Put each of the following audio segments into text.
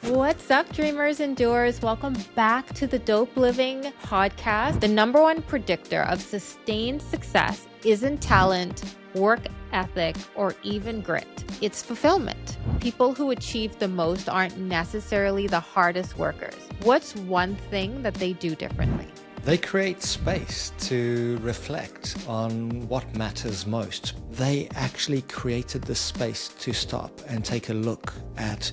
What's up, dreamers and doers? Welcome back to the Dope Living podcast. The number one predictor of sustained success isn't talent, work ethic, or even grit. It's fulfillment. People who achieve the most aren't necessarily the hardest workers. What's one thing that they do differently? They create space to reflect on what matters most. They actually created the space to stop and take a look at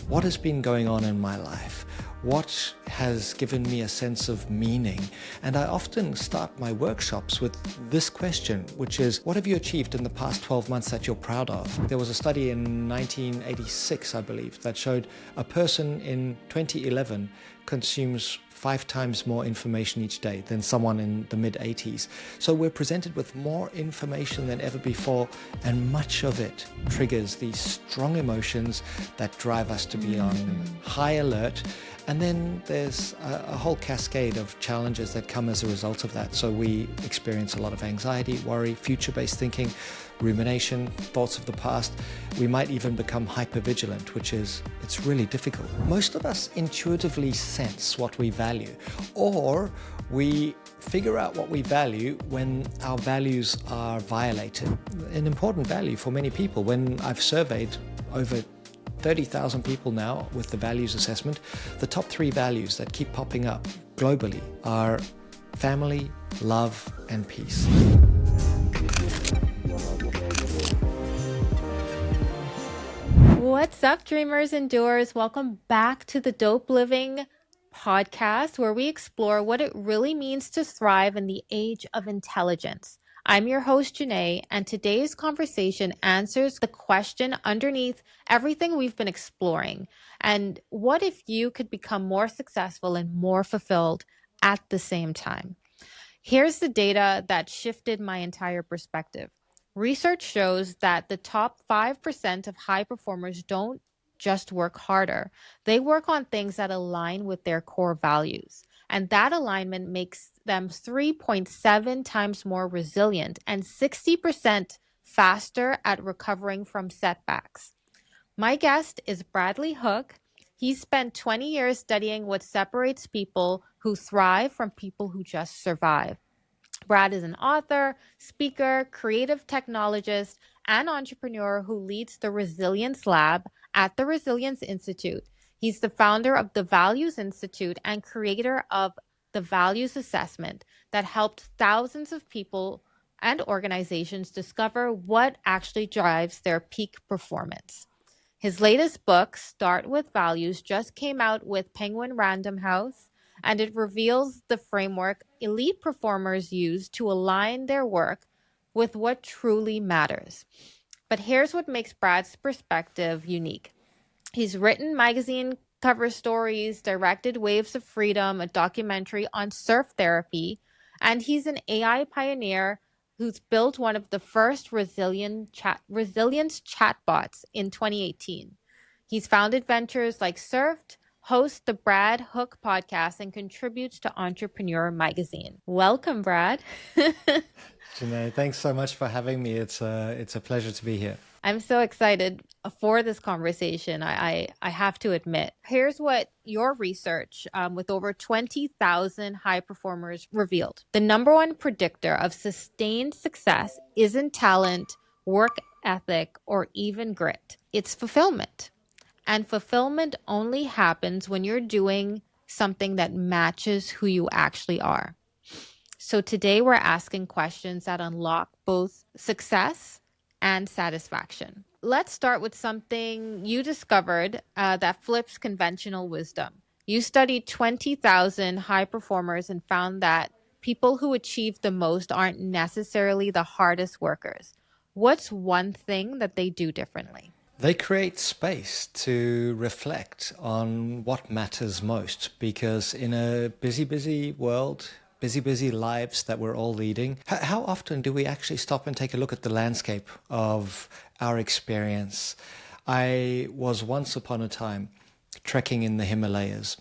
what has been going on in my life, what has given me a sense of meaning. And I often start my workshops with this question, which is, what have you achieved in the past 12 months that you're proud of? There was a study in 1986, I believe, that showed a person in 2011 consumes 5 times more information each day than someone in the mid-80s. So we're presented with more information than ever before, and much of it triggers these strong emotions that drive us to be on high alert. And then there's a whole cascade of challenges that come as a result of that. So we experience a lot of anxiety, worry, future-based thinking, rumination, thoughts of the past. We might even become hypervigilant, it's really difficult. Most of us intuitively sense what we value, or we figure out what we value when our values are violated. An important value for many people, when I've surveyed over 30,000 people now with the values assessment, the top 3 values that keep popping up globally are family, love, and peace. What's up, dreamers and doers? Welcome back to the Dope Living podcast, where we explore what it really means to thrive in the age of intelligence. I'm your host, Janay, and today's conversation answers the question underneath everything we've been exploring. And what if you could become more successful and more fulfilled at the same time? Here's the data that shifted my entire perspective. Research shows that the top 5% of high performers don't just work harder. They work on things that align with their core values. And that alignment makes them 3.7 times more resilient and 60% faster at recovering from setbacks. My guest is Bradley Hook. He spent 20 years studying what separates people who thrive from people who just survive. Brad is an author, speaker, creative technologist, and entrepreneur who leads the Resilience Lab at the Resilience Institute. He's the founder of the Values Institute and creator of the Values Assessment that helped thousands of people and organizations discover what actually drives their peak performance. His latest book, Start with Values, just came out with Penguin Random House, and it reveals the framework elite performers use to align their work with what truly matters. But here's what makes Brad's perspective unique. He's written magazine cover stories, directed Waves of Freedom, a documentary on surf therapy, and he's an AI pioneer who's built one of the first resilience chatbots in 2018. He's founded ventures like Surfed, hosts the Brad Hook podcast, and contributes to Entrepreneur magazine. Welcome, Brad. Janay, thanks so much for having me. It's a pleasure to be here. I'm so excited for this conversation, I have to admit. Here's what your research with over 20,000 high performers revealed. The number one predictor of sustained success isn't talent, work ethic, or even grit. It's fulfillment. And fulfillment only happens when you're doing something that matches who you actually are. So today we're asking questions that unlock both success and satisfaction. Let's start with something you discovered that flips conventional wisdom. You studied 20,000 high performers and found that people who achieve the most aren't necessarily the hardest workers. What's one thing that they do differently? They create space to reflect on what matters most, because in a busy world, busy lives that we're all leading, how often do we actually stop and take a look at the landscape of our experience? I was once upon a time trekking in the Himalayas,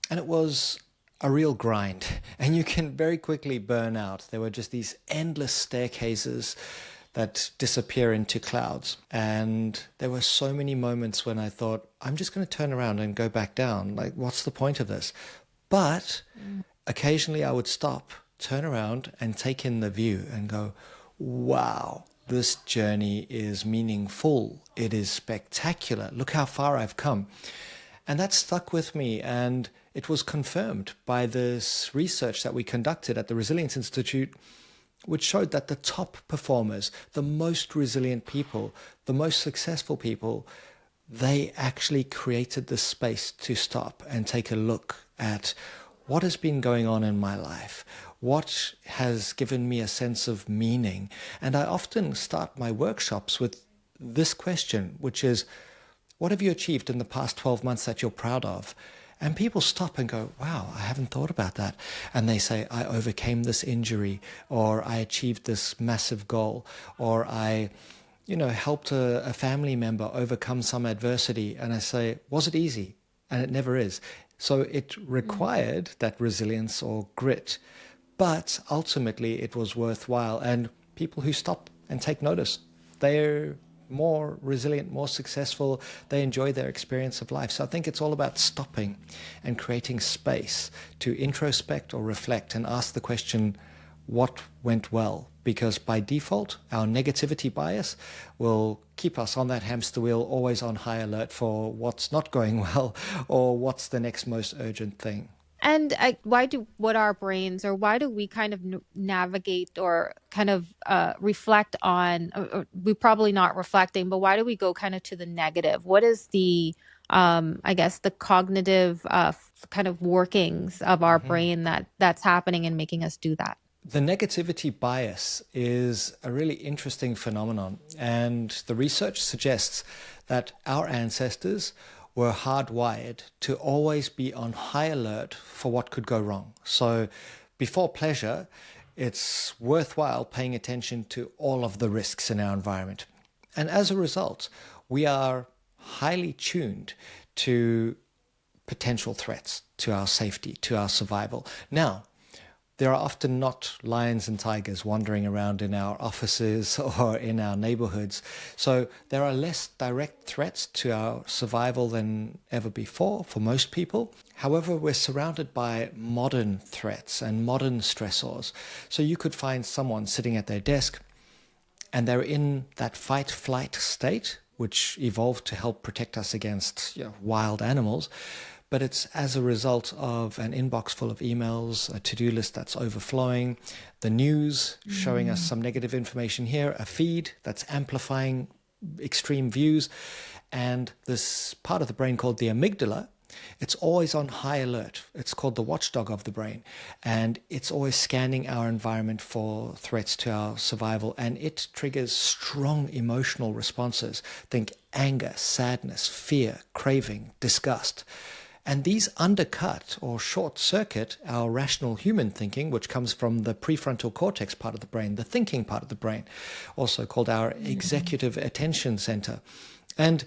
and it was a real grind, and you can very quickly burn out. There were just these endless staircases that disappear into clouds. And there were so many moments when I thought, I'm just going to turn around and go back down. Like, what's the point of this? But occasionally I would stop, turn around and take in the view and go, wow, this journey is meaningful. It is spectacular. Look how far I've come. And that stuck with me. And it was confirmed by this research that we conducted at the Resilience Institute, which showed that the top performers, the most resilient people, the most successful people, they actually created the space to stop and take a look at what has been going on in my life, what has given me a sense of meaning. And I often start my workshops with this question, which is, what have you achieved in the past 12 months that you're proud of? And people stop and go, wow, I haven't thought about that. And they say, I overcame this injury, or I achieved this massive goal, or I helped a family member overcome some adversity. And I say, was it easy? And it never is. So it required that resilience or grit, but ultimately it was worthwhile. And people who stop and take notice, they're more resilient, more successful. They enjoy their experience of life. So I think it's all about stopping and creating space to introspect or reflect and ask the question, what went well? Because by default, our negativity bias will keep us on that hamster wheel, always on high alert for what's not going well or what's the next most urgent thing. And why do we kind of navigate or kind of reflect on, or we're probably not reflecting, but why do we go kind of to the negative? What is the, I guess, the cognitive kind of workings of our brain that's happening and making us do that? The negativity bias is a really interesting phenomenon, and the research suggests that our ancestors were hardwired to always be on high alert for what could go wrong. So before pleasure, it's worthwhile paying attention to all of the risks in our environment. And as a result, we are highly tuned to potential threats to our safety, to our survival. Now, there are often not lions and tigers wandering around in our offices or in our neighborhoods. So there are less direct threats to our survival than ever before for most people. However, we're surrounded by modern threats and modern stressors. So you could find someone sitting at their desk and they're in that fight-flight state, which evolved to help protect us against wild animals. But it's as a result of an inbox full of emails, a to-do list that's overflowing, the news showing us some negative information here, a feed that's amplifying extreme views, and this part of the brain called the amygdala, it's always on high alert. It's called the watchdog of the brain, and it's always scanning our environment for threats to our survival, and it triggers strong emotional responses. Think anger, sadness, fear, craving, disgust. And these undercut or short circuit our rational human thinking, which comes from the prefrontal cortex part of the brain, the thinking part of the brain, also called our executive attention center. And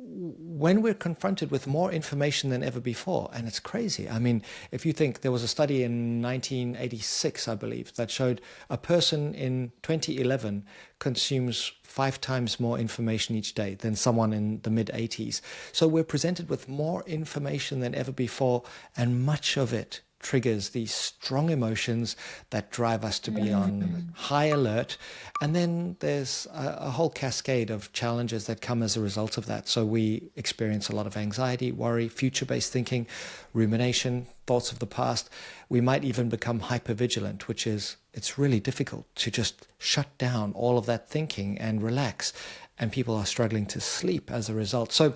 when we're confronted with more information than ever before, and it's crazy. I mean, if you think there was a study in 1986, I believe, that showed a person in 2011 consumes 5 times more information each day than someone in the mid-80s. So we're presented with more information than ever before, and much of it triggers these strong emotions that drive us to be on high alert. And then there's a whole cascade of challenges that come as a result of that. So we experience a lot of anxiety, worry, future-based thinking, rumination, thoughts of the past. We might even become hypervigilant, which is, it's really difficult to just shut down all of that thinking and relax. And people are struggling to sleep as a result. So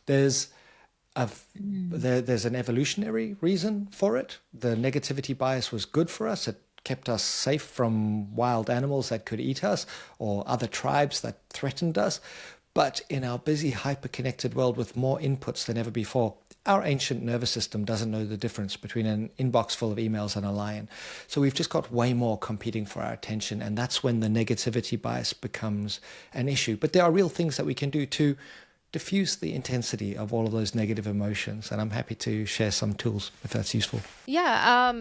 there's an evolutionary reason for it. The negativity bias was good for us. It kept us safe from wild animals that could eat us or other tribes that threatened us. But in our busy, hyper-connected world with more inputs than ever before, our ancient nervous system doesn't know the difference between an inbox full of emails and a lion. So we've just got way more competing for our attention, and that's when the negativity bias becomes an issue. But there are real things that we can do to diffuse the intensity of all of those negative emotions. And I'm happy to share some tools if that's useful. Yeah.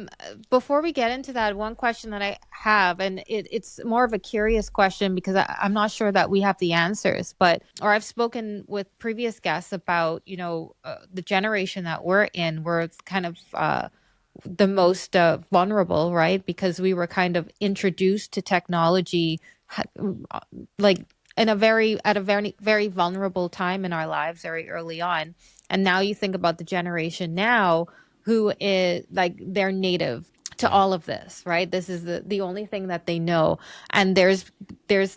Before we get into that, one question that I have, and it's more of a curious question because I'm not sure that we have the answers, or I've spoken with previous guests about, the generation that we're in, we're kind of the most vulnerable, right? Because we were kind of introduced to technology like at a very, very vulnerable time in our lives very early on. And now you think about the generation now who is like they're native to all of this, right? This is the only thing that they know. And there's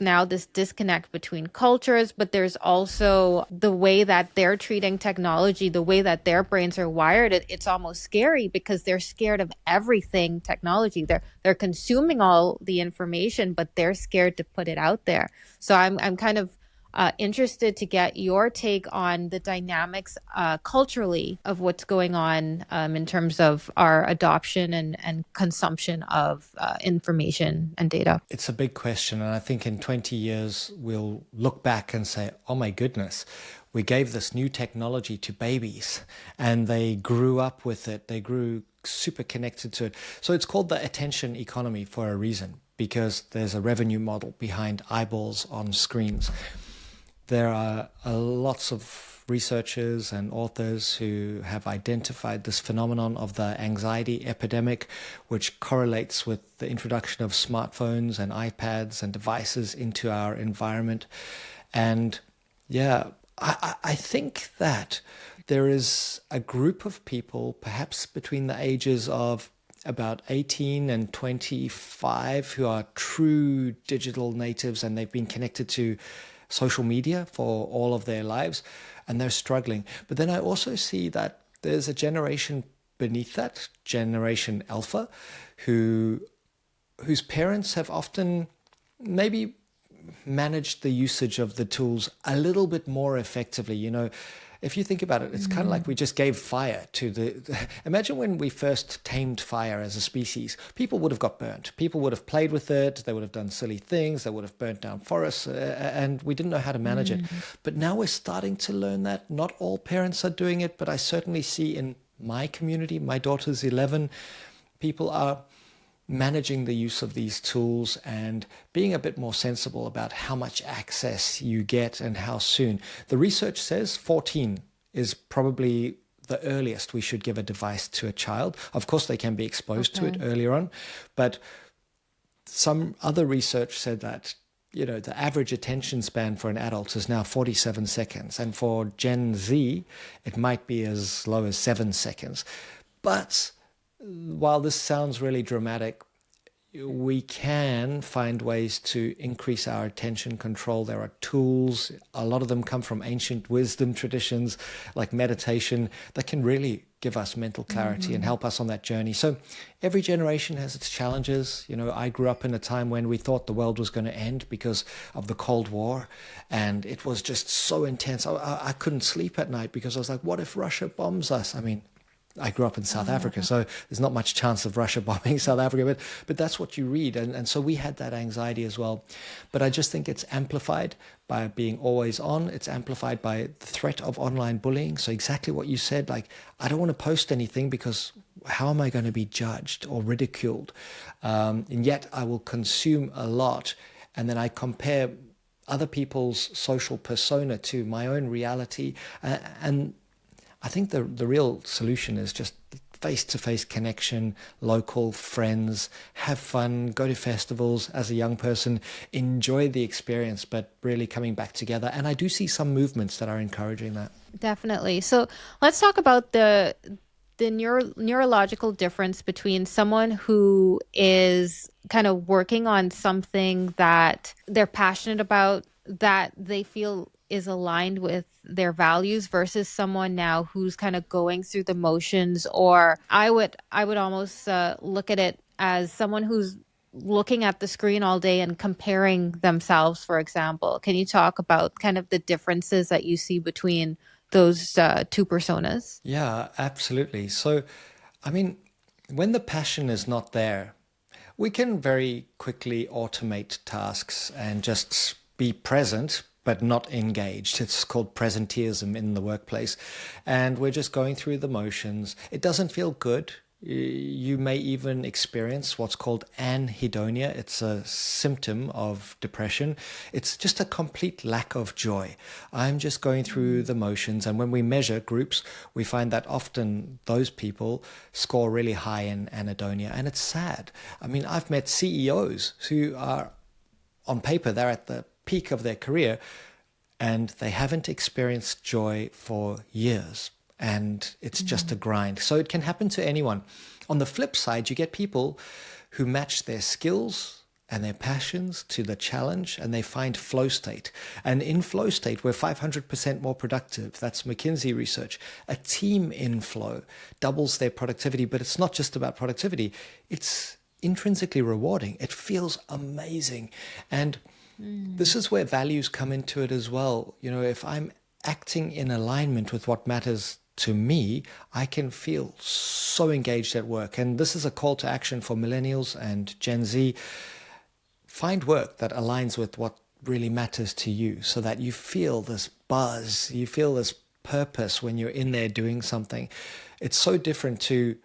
now this disconnect between cultures, but there's also the way that they're treating technology, the way that their brains are wired. It's almost scary because they're scared of everything technology. They're consuming all the information, but they're scared to put it out there. So I'm kind of interested to get your take on the dynamics culturally of what's going on in terms of our adoption and consumption of information and data. It's a big question. And I think in 20 years, we'll look back and say, oh my goodness, we gave this new technology to babies and they grew up with it. They grew super connected to it. So it's called the attention economy for a reason, because there's a revenue model behind eyeballs on screens. There are lots of researchers and authors who have identified this phenomenon of the anxiety epidemic, which correlates with the introduction of smartphones and iPads and devices into our environment. And yeah, I think that there is a group of people, perhaps between the ages of about 18 and 25, who are true digital natives, and they've been connected to social media for all of their lives, and they're struggling. But then I also see that there's a generation beneath that, Generation Alpha, whose parents have often maybe managed the usage of the tools a little bit more effectively. If you think about it, it's kind of like we just gave fire to imagine when we first tamed fire as a species, people would have got burnt. People would have played with it. They would have done silly things. They would have burnt down forests, and we didn't know how to manage it. But now we're starting to learn that. Not all parents are doing it, but I certainly see in my community, my daughter's 11, people are managing the use of these tools and being a bit more sensible about how much access you get and how soon. The research says 14 is probably the earliest we should give a device to a child. Of course, they can be exposed to it earlier on, but some other research said that the average attention span for an adult is now 47 seconds. And for Gen Z, it might be as low as 7 seconds. But while this sounds really dramatic, we can find ways to increase our attention control. There are tools, a lot of them come from ancient wisdom traditions like meditation, that can really give us mental clarity and help us on that journey. So every generation has its challenges. I grew up in a time when we thought the world was going to end because of the Cold War, and it was just so intense. I couldn't sleep at night because I was like, what if Russia bombs us? I mean, I grew up in South Africa, so there's not much chance of Russia bombing South Africa, but that's what you read. And so we had that anxiety as well. But I just think it's amplified by being always on. It's amplified by the threat of online bullying. So exactly what you said, like, I don't want to post anything because how am I going to be judged or ridiculed? And yet I will consume a lot. And then I compare other people's social persona to my own reality. And I think the real solution is just face-to-face connection, local friends, have fun, go to festivals as a young person, enjoy the experience, but really coming back together. And I do see some movements that are encouraging that. Definitely. So let's talk about the neurological difference between someone who is kind of working on something that they're passionate about, that they feel is aligned with their values, versus someone now who's kind of going through the motions, or I would almost look at it as someone who's looking at the screen all day and comparing themselves, for example. Can you talk about kind of the differences that you see between those two personas? Yeah, absolutely. So, I mean, when the passion is not there, we can very quickly automate tasks and just be present, but not engaged. It's called presenteeism in the workplace. And we're just going through the motions. It doesn't feel good. You may even experience what's called anhedonia. It's a symptom of depression. It's just a complete lack of joy. I'm just going through the motions. And when we measure groups, we find that often those people score really high in anhedonia. And it's sad. I mean, I've met CEOs who are, on paper, they're at the peak of their career, and they haven't experienced joy for years. And it's just a grind. So it can happen to anyone. On the flip side, you get people who match their skills and their passions to the challenge, and they find flow state. And in flow state, we're 500% more productive. That's McKinsey research. A team in flow doubles their productivity, but it's not just about productivity. It's intrinsically rewarding. It feels amazing. And this is where values come into it as well. You know, if I'm acting in alignment with what matters to me, I can feel so engaged at work. And this is a call to action for millennials and Gen Z. Find work that aligns with what really matters to you, so that you feel this buzz, you feel this purpose when you're in there doing something. It's so different to,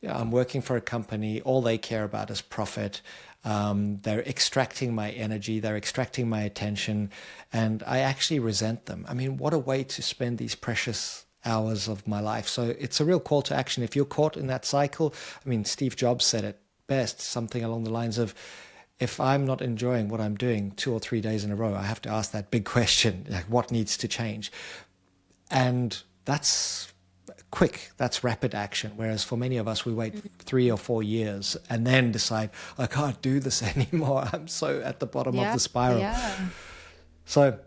I'm working for a company, all they care about is profit. They're extracting my energy, they're extracting my attention, and I actually resent them. I mean, what a way to spend these precious hours of my life. So it's a real call to action. If you're caught in that cycle, I mean, Steve Jobs said it best, something along the lines of, if I'm not enjoying what I'm doing 2 or 3 days in a row, I have to ask that big question, like, what needs to change? And that's quick, that's rapid action. Whereas for many of us, we wait 3 or 4 years and then decide, I can't do this anymore. I'm so at the bottom of the spiral. Yeah. So,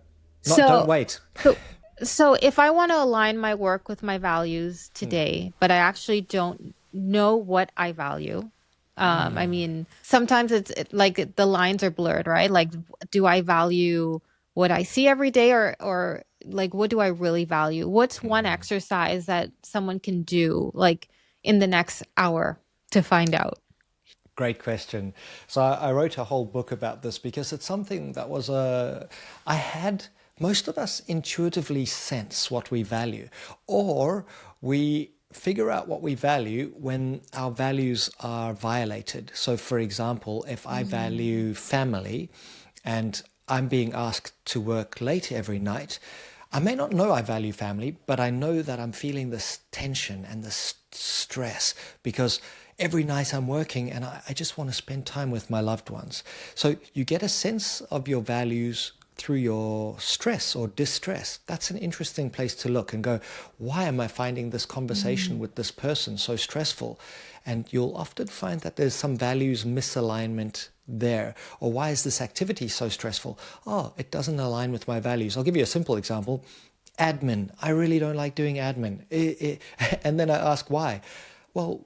don't wait. So if I want to align my work with my values today, but I actually don't know what I value, I mean, sometimes it's like the lines are blurred, right? Like, do I value what I see every day, or like, what do I really value? What's one exercise that someone can do like in the next hour to find out? Great question. So I wrote a whole book about this because it's something that was most of us intuitively sense what we value, or we figure out what we value when our values are violated. So for example, if I value family and I'm being asked to work late every night, I may not know I value family, but I know that I'm feeling this tension and this stress because every night I'm working and I just want to spend time with my loved ones. So you get a sense of your values through your stress or distress. That's an interesting place to look and go, why am I finding this conversation with this person so stressful? And you'll often find that there's some values misalignment there. Or why is this activity so stressful? Oh, it doesn't align with my values. I'll give you a simple example. Admin. I really don't like doing admin. And then I ask why. Well,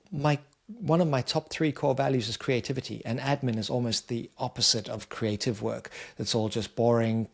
one of my top 3 core values is creativity, and admin is almost the opposite of creative work. It's all just boring,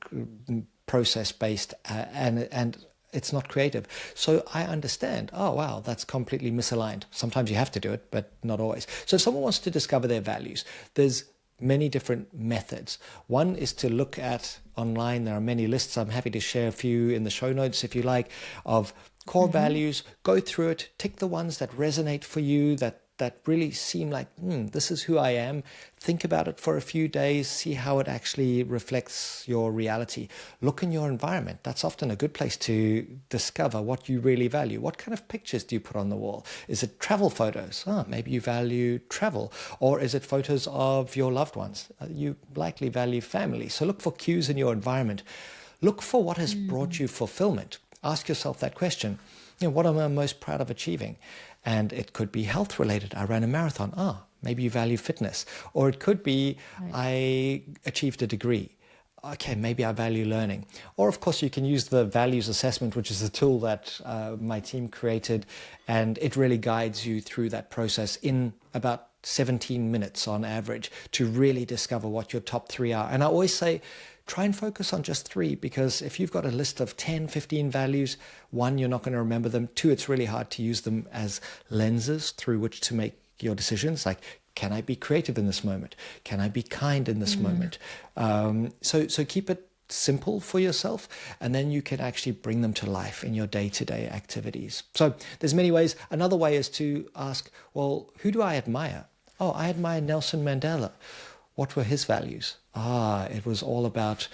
process-based, and it's not creative. So I understand, oh, wow, that's completely misaligned. Sometimes you have to do it, but not always. So if someone wants to discover their values, there's many different methods. One is to look at online. There are many lists. I'm happy to share a few in the show notes if you like, of core values. Go through it, tick the ones that resonate for you, that really seem like, this is who I am. Think about it for a few days, see how it actually reflects your reality. Look in your environment. That's often a good place to discover what you really value. What kind of pictures do you put on the wall? Is it travel photos? Maybe you value travel. Or is it photos of your loved ones? You likely value family. So look for cues in your environment. Look for what has brought you fulfillment. Ask yourself that question. What am I most proud of achieving? And it could be health related. I ran a marathon. Maybe you value fitness. Or it could be, I achieved a degree. Okay, maybe I value learning. Or of course you can use the values assessment, which is a tool that my team created. And it really guides you through that process in about 17 minutes on average to really discover what your top 3 are. And I always say, try and focus on just 3, because if you've got a list of 10, 15 values, 1, you're not going to remember them. 2, it's really hard to use them as lenses through which to make your decisions. Like, can I be creative in this moment? Can I be kind in this moment? So keep it simple for yourself, and then you can actually bring them to life in your day-to-day activities. So there's many ways. Another way is to ask, well, who do I admire? Oh, I admire Nelson Mandela. What were his values? It was all about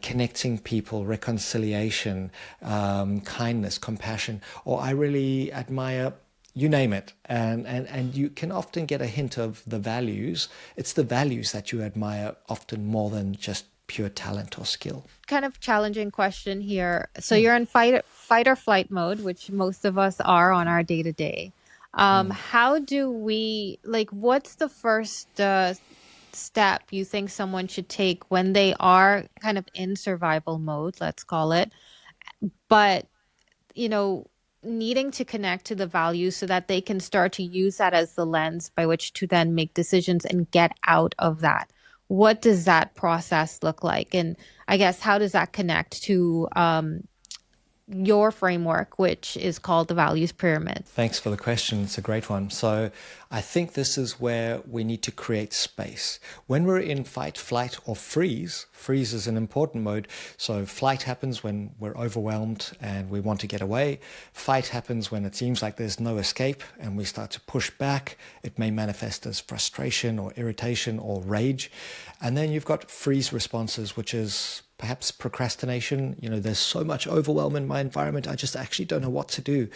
connecting people, reconciliation, kindness, compassion. Or I really admire, you name it. And you can often get a hint of the values. It's the values that you admire often more than just pure talent or skill. Kind of challenging question here. So you're in fight or flight mode, which most of us are on our day to day. How do we, like, what's the first step you think someone should take when they are kind of in survival mode, let's call it, but, needing to connect to the values so that they can start to use that as the lens by which to then make decisions and get out of that? What does that process look like? And I guess, how does that connect to your framework, which is called the values pyramid? Thanks for the question. It's a great one. So I think this is where we need to create space. When we're in fight, flight, or freeze is an important mode. So flight happens when we're overwhelmed and we want to get away. Fight happens when it seems like there's no escape and we start to push back. It may manifest as frustration or irritation or rage. And then you've got freeze responses, which is perhaps procrastination. There's so much overwhelm in my environment, I just actually don't know what to do.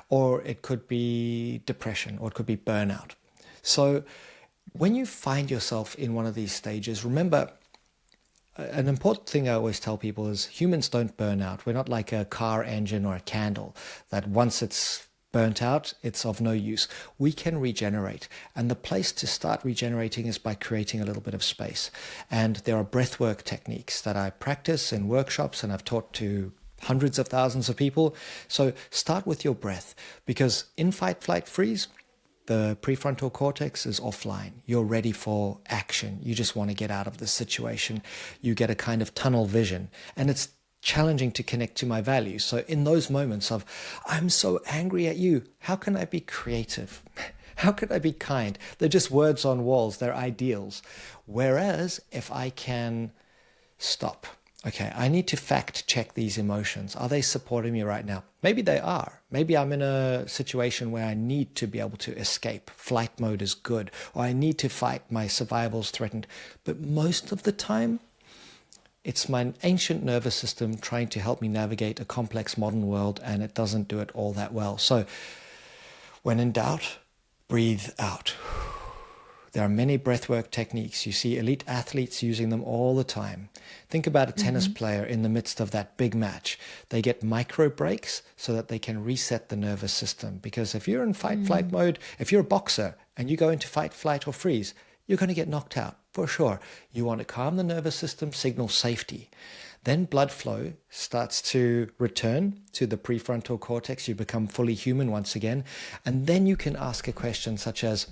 Or it could be depression, or it could be burnout. So when you find yourself in one of these stages, remember, an important thing I always tell people is humans don't burn out. We're not like a car engine or a candle that once it's burnt out, it's of no use. We can regenerate. And the place to start regenerating is by creating a little bit of space. And there are breathwork techniques that I practice in workshops and I've taught to hundreds of thousands of people. So start with your breath, because in fight, flight, freeze, the prefrontal cortex is offline. You're ready for action. You just want to get out of the situation. You get a kind of tunnel vision, and it's challenging to connect to my values. So in those moments of, I'm so angry at you, how can I be creative? How can I be kind? They're just words on walls. They're ideals. Whereas if I can stop, okay, I need to fact check these emotions. Are they supporting me right now? Maybe they are. Maybe I'm in a situation where I need to be able to escape. Flight mode is good. Or I need to fight. My survival's threatened. But most of the time, it's my ancient nervous system trying to help me navigate a complex modern world, and it doesn't do it all that well. So when in doubt, breathe out. There are many breathwork techniques. You see elite athletes using them all the time. Think about a tennis player in the midst of that big match. They get micro breaks so that they can reset the nervous system. Because if you're in fight, flight mode, if you're a boxer and you go into fight, flight, or freeze, you're going to get knocked out, for sure. You want to calm the nervous system, signal safety. Then blood flow starts to return to the prefrontal cortex. You become fully human once again. And then you can ask a question such as,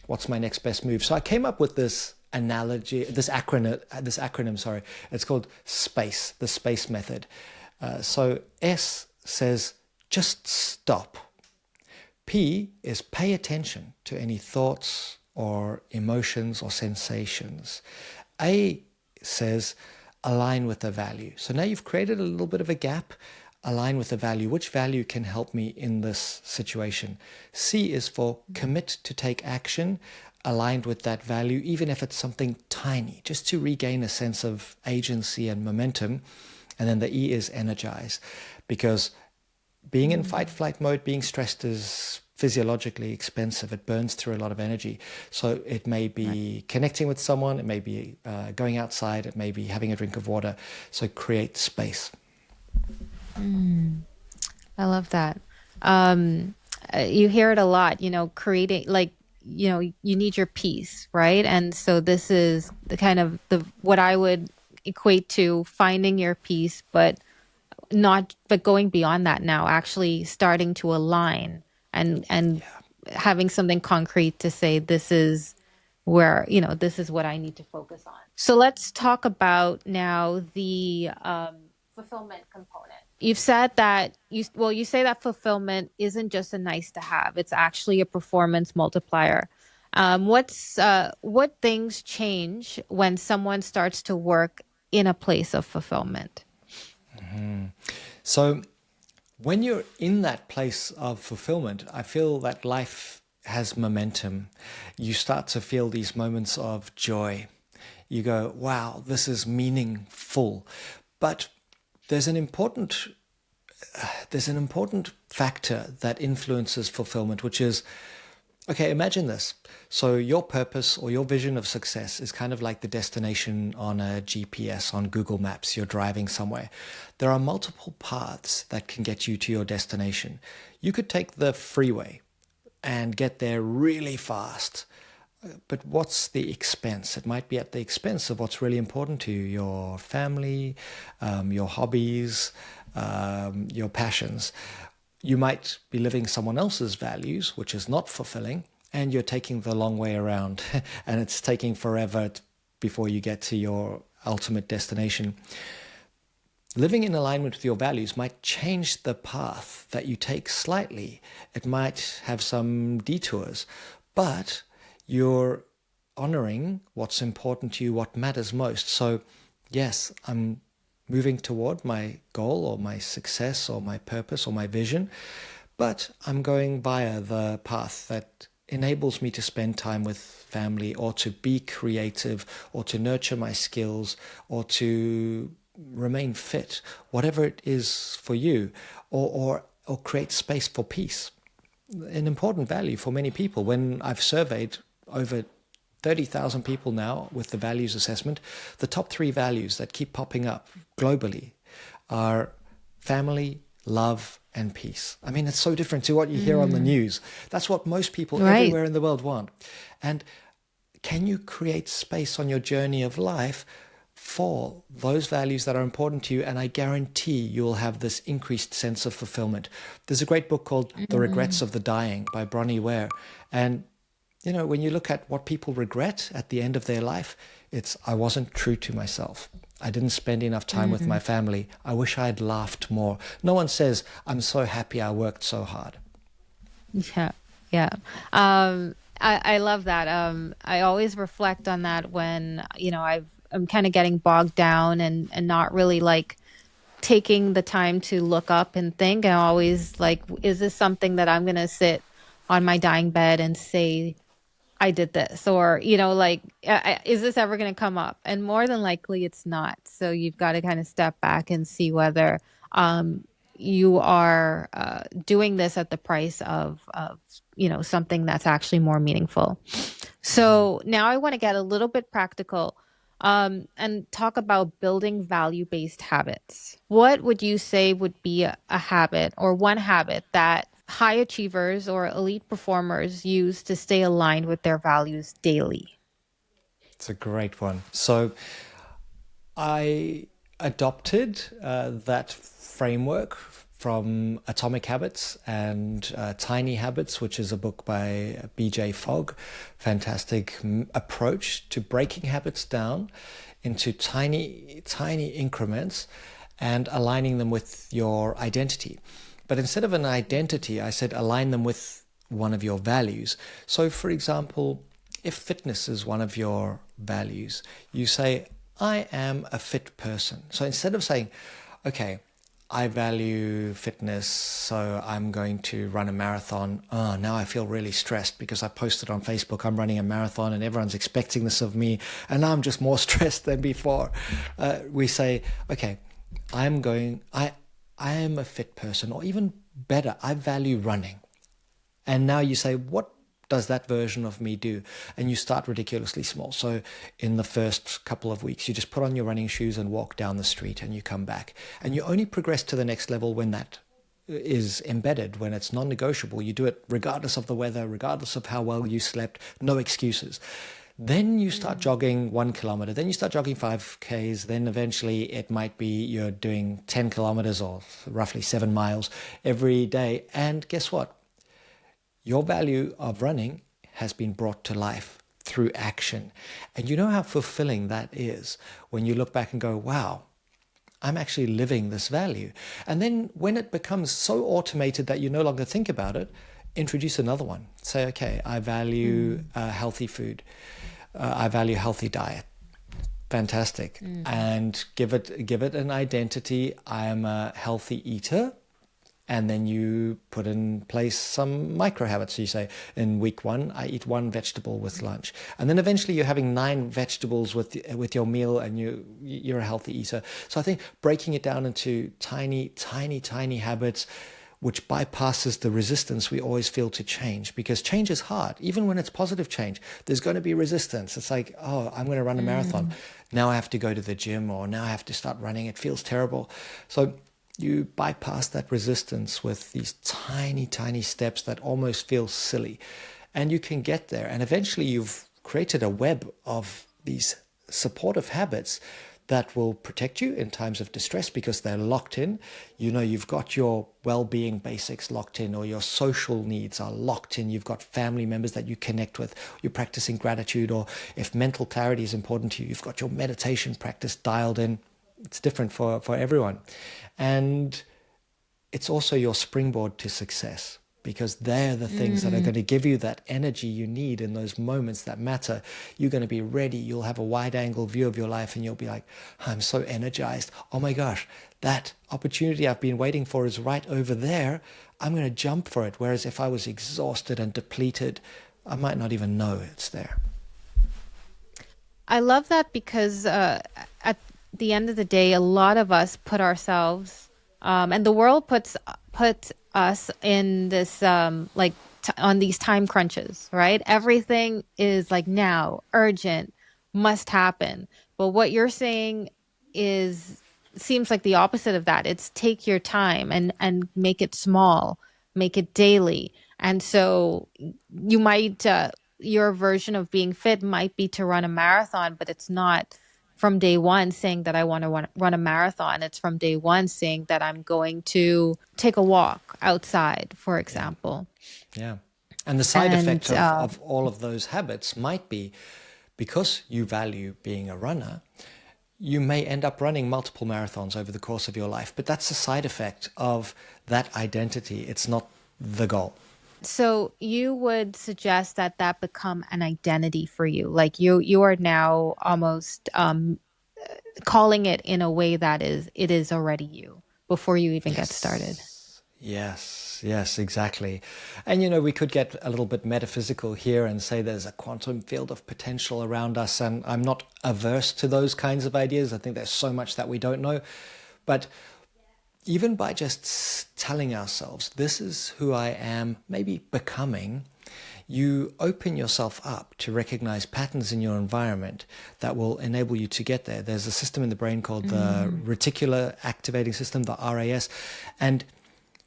what's my next best move? So I came up with this analogy, this acronym. It's called SPACE, the SPACE method. So S says, just stop. P is pay attention to any thoughts or emotions or sensations. A says align with the value. So now you've created a little bit of a gap. Align with the value. Which value can help me in this situation? C is for commit to take action, aligned with that value, even if it's something tiny, just to regain a sense of agency and momentum. And then the E is energize, because being in fight, flight mode, being stressed is physiologically expensive. It burns through a lot of energy. So it may be connecting with someone, it may be going outside, it may be having a drink of water. So create space. I love that. You hear it a lot, creating, like, you need your peace, right? And so this is the kind of what I would equate to finding your peace, but going beyond that now, actually starting to align and having something concrete to say, this is where, this is what I need to focus on. So let's talk about now the fulfillment component. You've said that you say that fulfillment isn't just a nice to have, it's actually a performance multiplier. What things change when someone starts to work in a place of fulfillment. So when you're in that place of fulfillment, I feel that life has momentum. You start to feel these moments of joy. You go, wow, this is meaningful. But there's an important factor that influences fulfillment, which is, okay, imagine this. So your purpose or your vision of success is kind of like the destination on a GPS, on Google Maps. You're driving somewhere. There are multiple paths that can get you to your destination. You could take the freeway and get there really fast. But what's the expense? It might be at the expense of what's really important to you, your family, your hobbies, your passions. You might be living someone else's values, which is not fulfilling, and you're taking the long way around, and it's taking forever before you get to your ultimate destination. Living in alignment with your values might change the path that you take slightly. It might have some detours, but you're honoring what's important to you, what matters most. So, yes, I'm moving toward my goal or my success or my purpose or my vision, but I'm going via the path that enables me to spend time with family or to be creative or to nurture my skills or to remain fit, whatever it is for you, or create space for peace. An important value for many people. When I've surveyed over 30,000 people now with the values assessment, the top 3 values that keep popping up globally are family, love, and peace. I mean, it's so different to what you hear on the news. That's what most people everywhere in the world want. And can you create space on your journey of life for those values that are important to you? And I guarantee you'll have this increased sense of fulfillment. There's a great book called The Regrets of the Dying by Bronnie Ware. And you know, when you look at what people regret at the end of their life, it's, I wasn't true to myself. I didn't spend enough time with my family. I wish I had laughed more. No one says, I'm so happy I worked so hard. Yeah, yeah. I love that. I always reflect on that when, you know, I'm kind of getting bogged down and not really like taking the time to look up and think. And I'm always like, is this something that I'm going to sit on my dying bed and say, I did this, or, you know, like, is this ever going to come up? And more than likely it's not. So you've got to kind of step back and see whether you are doing this at the price of, you know, something that's actually more meaningful. So now I want to get a little bit practical and talk about building value-based habits. What would you say would be a habit or one habit that high achievers or elite performers use to stay aligned with their values daily? It's a great one. So I adopted that framework from Atomic Habits and Tiny Habits, which is a book by BJ Fogg. Fantastic approach to breaking habits down into tiny increments and aligning them with your identity. But instead of an identity, I said align them with one of your values. So, for example, if fitness is one of your values, you say, I am a fit person. So instead of saying, okay, I value fitness, so I'm going to run a marathon. Oh, now I feel really stressed because I posted on Facebook I'm running a marathon and everyone's expecting this of me, and now I'm just more stressed than before. We say, okay, I am a fit person, or even better, I value running. And now you say, what does that version of me do? And you start ridiculously small. So in the first couple of weeks, you just put on your running shoes and walk down the street and you come back. And you only progress to the next level when that is embedded, when it's non-negotiable. You do it regardless of the weather, regardless of how well you slept, no excuses. Then you start jogging 1 kilometer, then you start jogging 5Ks, then eventually it might be you're doing 10 kilometers or roughly 7 miles every day. And guess what? Your value of running has been brought to life through action. And you know how fulfilling that is when you look back and go, wow, I'm actually living this value. And then when it becomes so automated that you no longer think about it, introduce another one. Say, okay, I value healthy food. I value healthy diet. fantastic. And give it an identity. I am a healthy eater. And then you put in place some micro habits. So you say, in week 1, I eat 1 vegetable with lunch. And then eventually you're having 9 vegetables with your meal, and you're a healthy eater. So I think breaking it down into tiny, tiny, tiny habits, which bypasses the resistance we always feel to change, because change is hard. Even when it's positive change, there's going to be resistance. It's like, oh, I'm going to run a marathon. Now I have to go to the gym, or now I have to start running. It feels terrible. So you bypass that resistance with these tiny, tiny steps that almost feel silly. And you can get there. And eventually you've created a web of these supportive habits that will protect you in times of distress because they're locked in. You know, you've got your well-being basics locked in, or your social needs are locked in. You've got family members that you connect with. You're practicing gratitude, or if mental clarity is important to you, you've got your meditation practice dialed in. It's different for everyone. And it's also your springboard to success, because they're the things that are going to give you that energy you need in those moments that matter. You're going to be ready. You'll have a wide angle view of your life, and you'll be like, I'm so energized. Oh my gosh, that opportunity I've been waiting for is right over there. I'm going to jump for it. Whereas if I was exhausted and depleted, I might not even know it's there. I love that because at the end of the day, a lot of us put ourselves, and the world puts us in this on these time crunches, right? Everything is like now, urgent, must happen. But what you're saying seems like the opposite of that. It's take your time and make it small, make it daily. And so you might, your version of being fit might be to run a marathon, but it's not from day one saying that I want to run a marathon. It's from day one saying that I'm going to take a walk outside, for example. Yeah. And the side effect of all of those habits might be, because you value being a runner, you may end up running multiple marathons over the course of your life. But that's a side effect of that identity. It's not the goal. So you would suggest that become an identity for you. Like you are now almost calling it in a way that it is already you before you even get started. Yes, exactly. And, you know, we could get a little bit metaphysical here and say there's a quantum field of potential around us. And I'm not averse to those kinds of ideas. I think there's so much that we don't know. But even by just telling ourselves, this is who I am, maybe becoming, you open yourself up to recognize patterns in your environment that will enable you to get there. There's a system in the brain called the reticular activating system, the RAS. And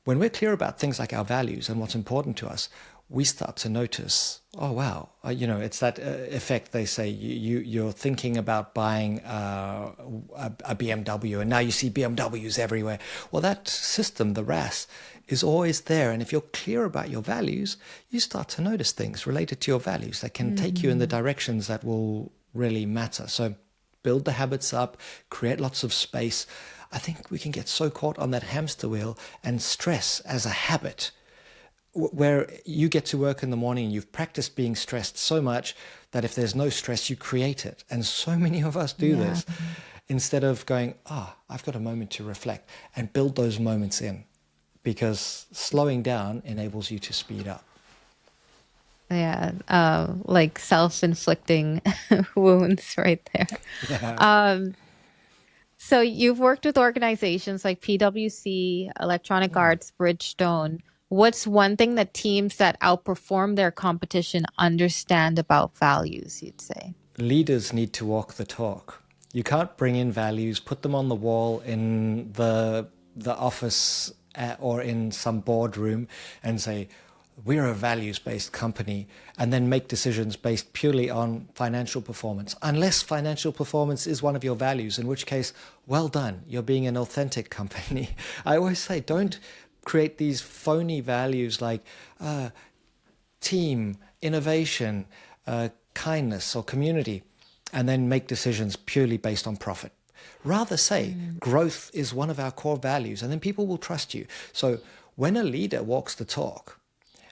when we're clear about things like our values and what's important to us, we start to notice, oh, wow, it's that effect. They say you're thinking about buying a BMW, and now you see BMWs everywhere. Well, that system, the RAS, is always there. And if you're clear about your values, you start to notice things related to your values that can take you in the directions that will really matter. So build the habits up, create lots of space. I think we can get so caught on that hamster wheel and stress as a habit, where you get to work in the morning and you've practiced being stressed so much that if there's no stress, you create it. And so many of us do this instead of going, I've got a moment to reflect, and build those moments in, because slowing down enables you to speed up. Yeah, like self-inflicting wounds right there. Yeah. So you've worked with organizations like PwC, Electronic Arts, Bridgestone. What's one thing that teams that outperform their competition understand about values, you'd say? Leaders need to walk the talk. You can't bring in values, put them on the wall in the office or in some boardroom and say, we're a values-based company, and then make decisions based purely on financial performance. Unless financial performance is one of your values, in which case, well done, you're being an authentic company. I always say, don't create these phony values like team, innovation, kindness, or community, and then make decisions purely based on profit. Rather say, growth is one of our core values, and then people will trust you. So when a leader walks the talk,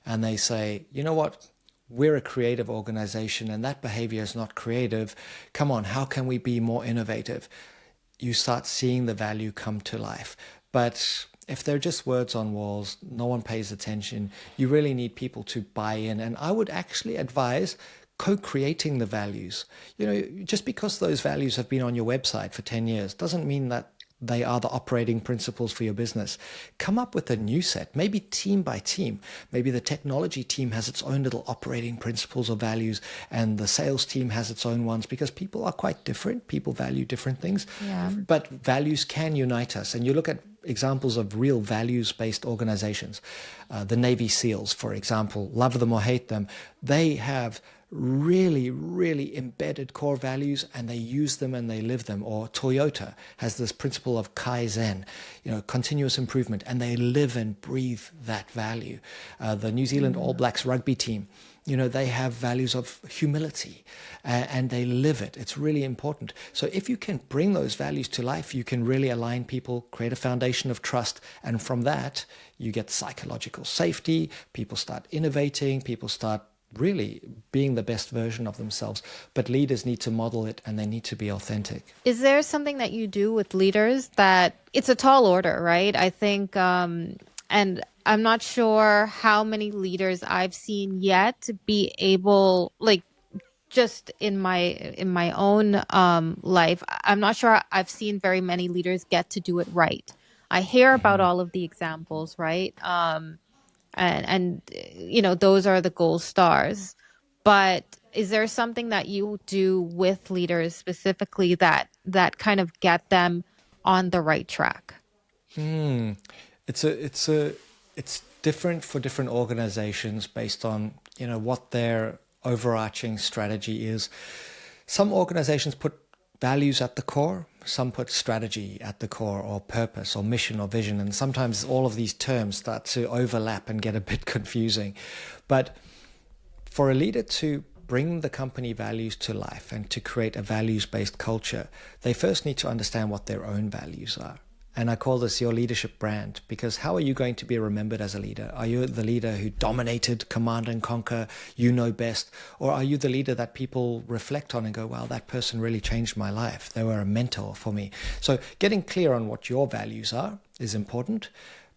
and they say, you know what, we're a creative organization and that behavior is not creative. Come on, how can we be more innovative? You start seeing the value come to life. But if they're just words on walls, no one pays attention. You really need people to buy in. And I would actually advise co-creating the values. Just because those values have been on your website for 10 years doesn't mean that they are the operating principles for your business. Come up with a new set, maybe team by team. Maybe the technology team has its own little operating principles or values, and the sales team has its own ones, because people are quite different. People value different things. Yeah. But values can unite us. And you look at examples of real values-based organizations. The Navy SEALs, for example, love them or hate them, they have really, really embedded core values, and they use them and they live them. Or Toyota has this principle of Kaizen, continuous improvement, and they live and breathe that value. The New Zealand All Blacks rugby team, they have values of humility, and they live it. It's really important. So if you can bring those values to life, you can really align people, create a foundation of trust. And from that, you get psychological safety. People start innovating. People start really being the best version of themselves. But leaders need to model it, and they need to be authentic. Is there something that you do with leaders that it's a tall order, right? I think, and I'm not sure how many leaders I've seen yet to be able, like, just in my own life, I'm not sure I've seen very many leaders get to do it right. I hear about all of the examples, right? And those are the gold stars. But is there something that you do with leaders specifically that kind of get them on the right track? It's different for different organizations based on what their overarching strategy is. Some organizations put values at the core, some put strategy at the core, or purpose or mission or vision, and sometimes all of these terms start to overlap and get a bit confusing. But for a leader to bring the company values to life and to create a values-based culture, they first need to understand what their own values are. And I call this your leadership brand, because how are you going to be remembered as a leader? Are you the leader who dominated, command and conquer, you know best? Or are you the leader that people reflect on and go, wow, that person really changed my life. They were a mentor for me. So getting clear on what your values are is important.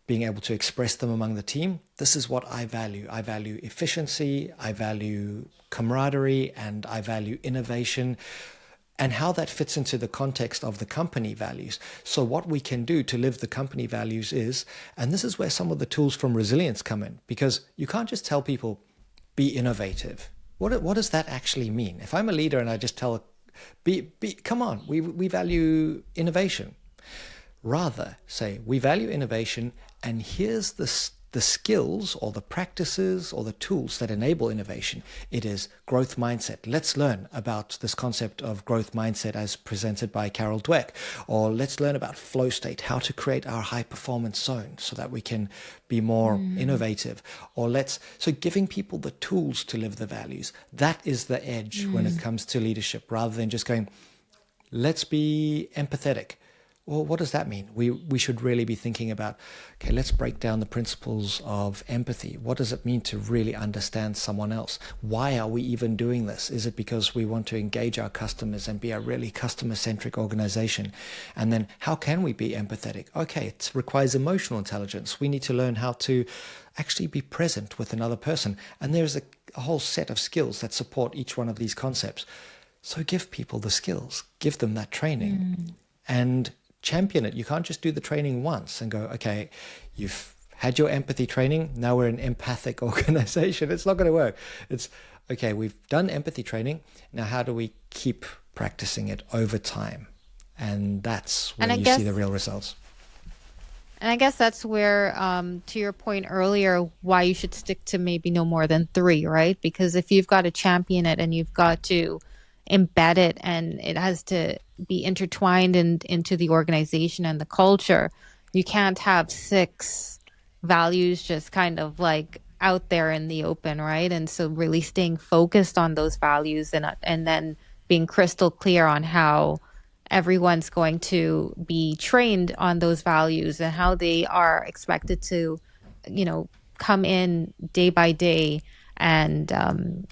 Being able to express them among the team. This is what I value. I value efficiency, I value camaraderie, and I value innovation. And how that fits into the context of the company values. So what we can do to live the company values is, and this is where some of the tools from resilience come in, because you can't just tell people, be innovative. What does that actually mean? If I'm a leader and I just tell, come on, we value innovation. Rather say, we value innovation, and here's the skills or the practices or the tools that enable innovation. It is growth mindset. Let's learn about this concept of growth mindset as presented by Carol Dweck. Or let's learn about flow state, how to create our high performance zone so that we can be more innovative. Or so giving people the tools to live the values. That is the edge when it comes to leadership, rather than just going, let's be empathetic. Well, what does that mean? We should really be thinking about, okay, let's break down the principles of empathy. What does it mean to really understand someone else? Why are we even doing this? Is it because we want to engage our customers and be a really customer-centric organization? And then how can we be empathetic? Okay, it requires emotional intelligence. We need to learn how to actually be present with another person. And there's a whole set of skills that support each one of these concepts. So give people the skills, give them that training, and champion it. You can't just do the training once and go, okay, you've had your empathy training, now we're an empathic organization. It's not going to work. It's, okay, we've done empathy training, now how do we keep practicing it over time? And that's where you see the real results. And I guess that's where, to your point earlier, why you should stick to maybe no more than 3, right? Because if you've got to champion it and you've got to embed it and it has to be intertwined into the organization and the culture, you can't have 6 values just kind of like out there in the open, right? And so really staying focused on those values and then being crystal clear on how everyone's going to be trained on those values and how they are expected to, come in day by day and,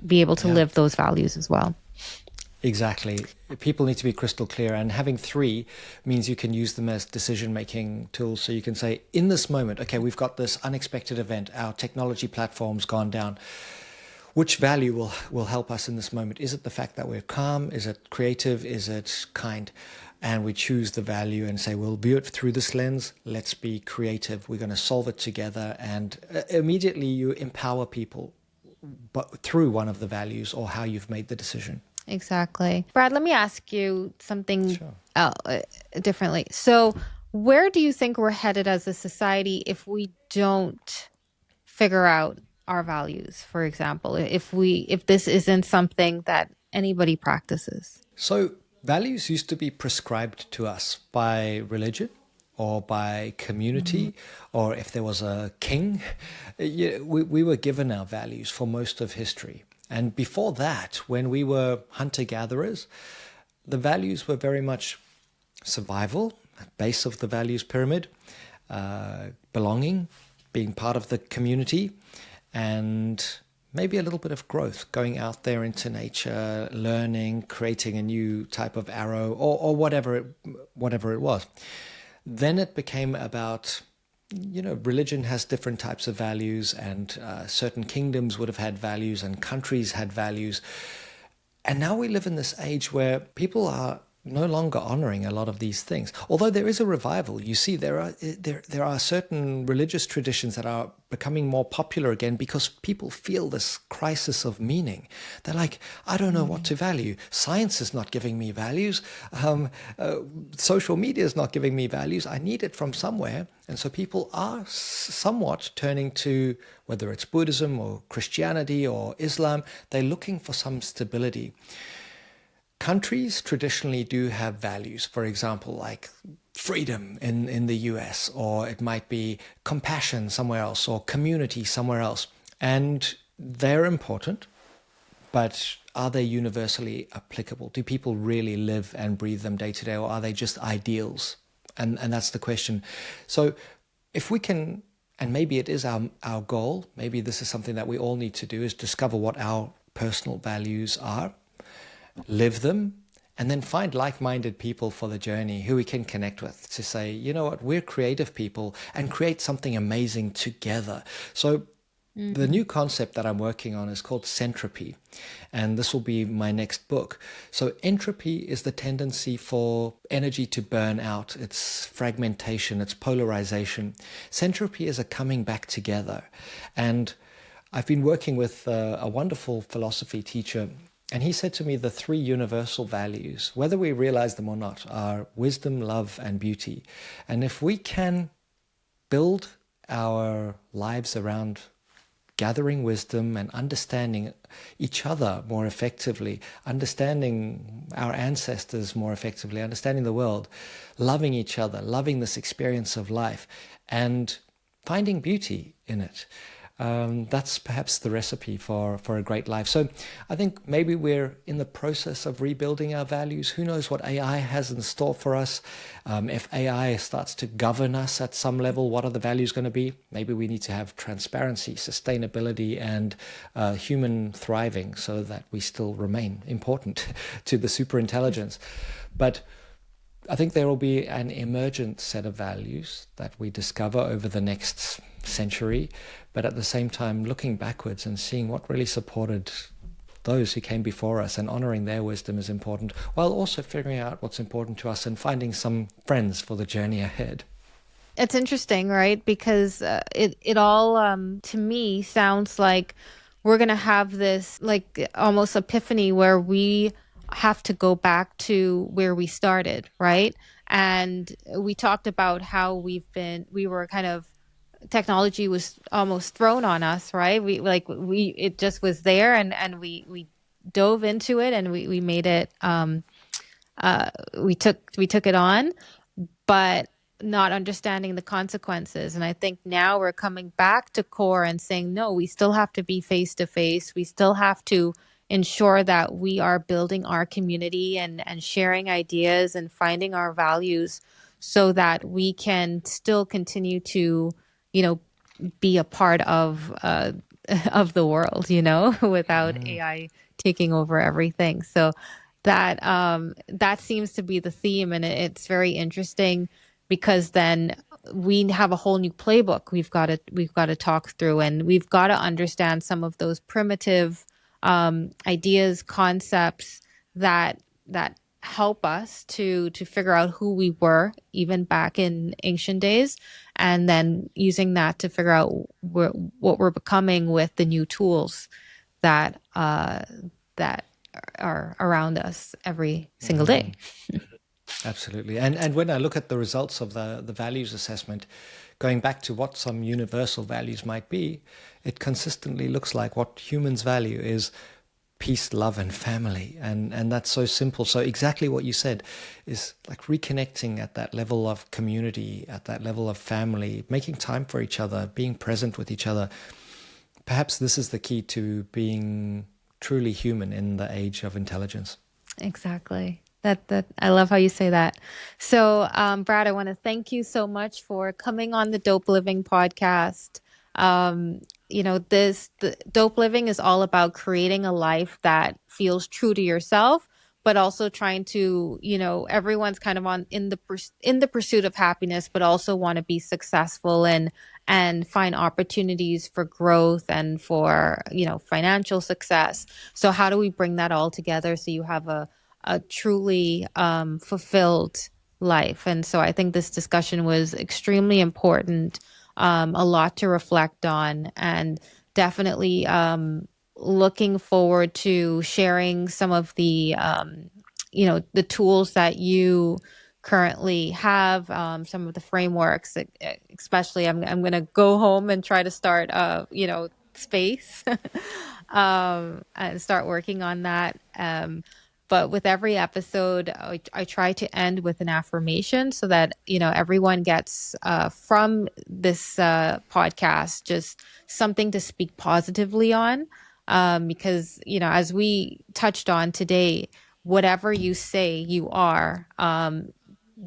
be able to live those values as well. Exactly. People need to be crystal clear, and having three means you can use them as decision-making tools. So you can say, in this moment, okay, we've got this unexpected event, our technology platform's gone down. Which value will help us in this moment? Is it the fact that we're calm? Is it creative? Is it kind? And we choose the value and say, we'll view it through this lens. Let's be creative. We're going to solve it together. And immediately you empower people, but through one of the values or how you've made the decision. Exactly. Brad, let me ask you something differently. So where do you think we're headed as a society if we don't figure out our values, for example, if this isn't something that anybody practices? So values used to be prescribed to us by religion or by community, or if there was a king, we were given our values for most of history. And before that, when we were hunter-gatherers, the values were very much survival, base of the values pyramid, belonging, being part of the community, and maybe a little bit of growth, going out there into nature, learning, creating a new type of arrow, or whatever it was. Then it became about, religion has different types of values, and certain kingdoms would have had values, and countries had values. And now we live in this age where people are no longer honoring a lot of these things. Although there is a revival, you see, there are certain religious traditions that are becoming more popular again because people feel this crisis of meaning. They're like, I don't know what to value. Science is not giving me values. Social media is not giving me values. I need it from somewhere. And so people are somewhat turning to, whether it's Buddhism or Christianity or Islam, they're looking for some stability. Countries traditionally do have values, for example, like freedom in the US, or it might be compassion somewhere else, or community somewhere else. And they're important, but are they universally applicable? Do people really live and breathe them day to day, or are they just ideals? And that's the question. So if we can, and maybe it is our goal, maybe this is something that we all need to do, is discover what our personal values are, live them, and then find like-minded people for the journey who we can connect with to say, you know what, we're creative people and create something amazing together. So the new concept that I'm working on is called Centropy, and this will be my next book. So entropy is the tendency for energy to burn out. It's fragmentation, it's polarization. Centropy is a coming back together. And I've been working with a wonderful philosophy teacher, and he said to me the three universal values, whether we realize them or not, are wisdom, love, and beauty. And if we can build our lives around gathering wisdom and understanding each other more effectively, understanding our ancestors more effectively, understanding the world, loving each other, loving this experience of life, and finding beauty in it, that's perhaps the recipe for a great life. So I think maybe we're in the process of rebuilding our values. Who knows what AI has in store for us? If AI starts to govern us at some level, what are the values going to be? Maybe we need to have transparency, sustainability, and human thriving so that we still remain important to the superintelligence. But I think there will be an emergent set of values that we discover over the next century, but at the same time looking backwards and seeing what really supported those who came before us and honoring their wisdom is important, while also figuring out what's important to us and finding some friends for the journey ahead. It's interesting, right? Because it all, to me, sounds like we're going to have this like almost epiphany where we have to go back to where we started, right? And we talked about how we were kind of, technology was almost thrown on us, right? It just was there, and we dove into it, and we made it, we took it on, but not understanding the consequences. And I think now we're coming back to core and saying, no, we still have to be face to face. We still have to ensure that we are building our community and sharing ideas and finding our values so that we can still continue to, be a part of of the world, without AI taking over everything. So that seems to be the theme, and it's very interesting because then we have a whole new playbook we've got to talk through, and we've got to understand some of those primitive ideas, concepts that help us to figure out who we were even back in ancient days, and then using that to figure out what we're becoming with the new tools that that are around us every single day. Absolutely. And when I look at the results of the values assessment, going back to what some universal values might be, it consistently looks like what humans value is peace, love, and family. And that's so simple. So exactly what you said is like reconnecting at that level of community, at that level of family, making time for each other, being present with each other. Perhaps this is the key to being truly human in the age of intelligence. Exactly. That I love how you say that. So, Brad, I want to thank you so much for coming on the Dope Living podcast. The Dope Living is all about creating a life that feels true to yourself, but also trying to, everyone's kind of in the pursuit of happiness, but also want to be successful and find opportunities for growth and for, financial success. So how do we bring that all together so you have a truly fulfilled life? And so I think this discussion was extremely important, a lot to reflect on, and definitely looking forward to sharing some of the, the tools that you currently have, some of the frameworks, especially I'm going to go home and try to start, space and start working on that. But with every episode, I try to end with an affirmation so that, everyone gets from this podcast just something to speak positively on. Because, as we touched on today, whatever you say you are,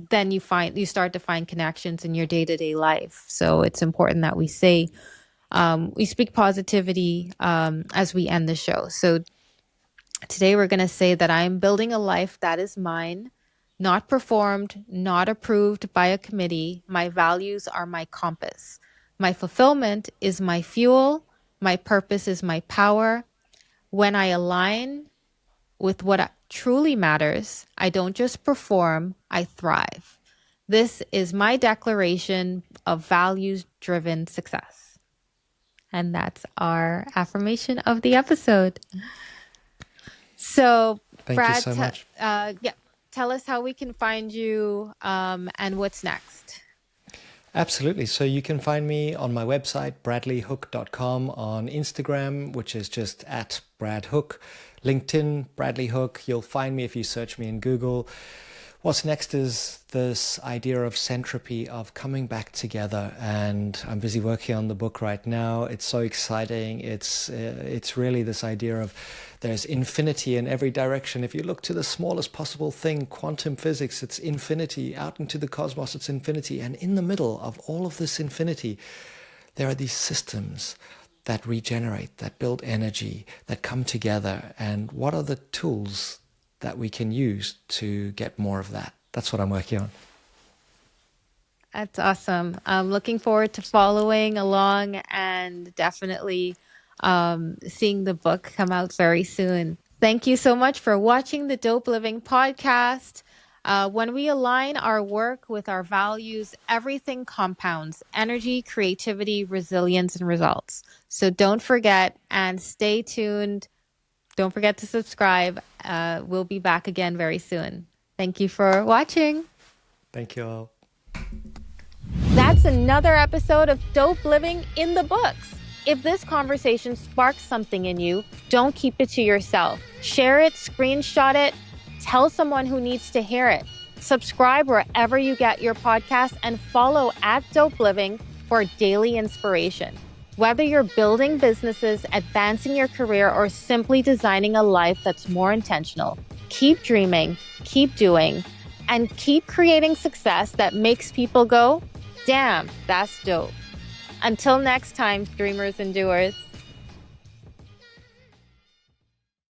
then you start to find connections in your day-to-day life. So it's important that we speak positivity as we end the show. So today we're going to say that I am building a life that is mine, not performed, not approved by a committee. My values are my compass. My fulfillment is my fuel. My purpose is my power. When I align with what truly matters, I don't just perform, I thrive. This is my declaration of values-driven success. And that's our affirmation of the episode. So, Thank Brad, you so much. Tell us how we can find you and what's next. Absolutely. So you can find me on my website, bradleyhook.com, on Instagram, which is just at bradhook, LinkedIn, Bradley Hook. You'll find me if you search me in Google. What's next is this idea of Centropy, of coming back together, and I'm busy working on the book right now. It's so exciting. It's really this idea of there's infinity in every direction. If you look to the smallest possible thing, quantum physics, it's infinity. Out into the cosmos, it's infinity. And in the middle of all of this infinity, there are these systems that regenerate, that build energy, that come together. And what are the tools that we can use to get more of that? That's what I'm working on. That's awesome. I'm looking forward to following along and definitely seeing the book come out very soon. Thank you so much for watching the Dope Living podcast. When we align our work with our values, everything compounds: energy, creativity, resilience, and results. So don't forget and stay tuned. Don't forget to subscribe. We'll be back again very soon. Thank you for watching. Thank you all. That's another episode of Dope Living in the books. If this conversation sparks something in you, don't keep it to yourself. Share it, screenshot it, tell someone who needs to hear it. Subscribe wherever you get your podcasts and follow at Dope Living for daily inspiration. Whether you're building businesses, advancing your career, or simply designing a life that's more intentional, keep dreaming, keep doing, and keep creating success that makes people go, damn, that's dope. Until next time, dreamers and doers.